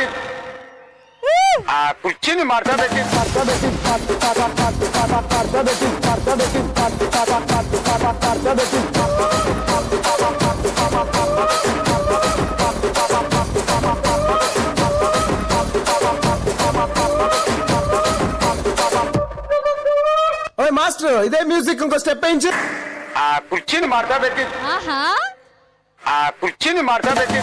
పెట్టి ఆ కుర్చీని మడత పెట్టి మాస్టర్ ఇదే మ్యూజిక్ ఇంకో స్టెప్ వేయించు. ఆ కుర్చీని మడత పెట్టి ఆ కుర్చీని మడత పెట్టి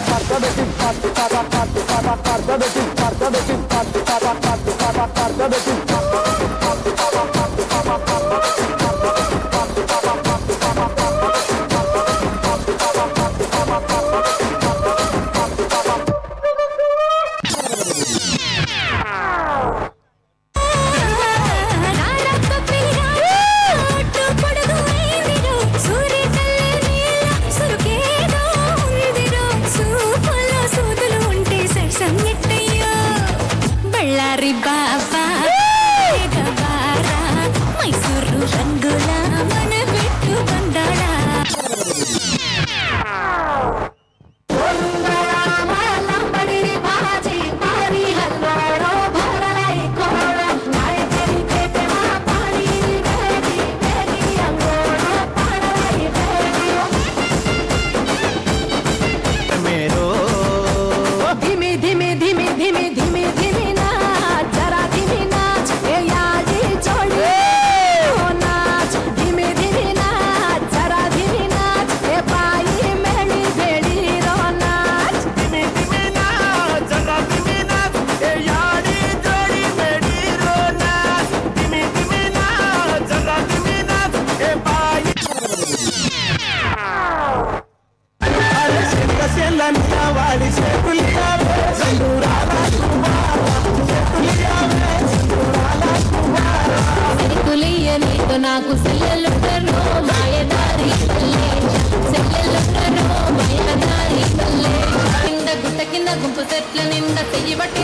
నాకు సెల్లెలుంటరో మాయదారి పల్లె సెల్లెలుంటరో మాయదారి పల్లె కింద గుట్ట కింద గుంపు చెట్ల నిండా చెయ్యి బట్టి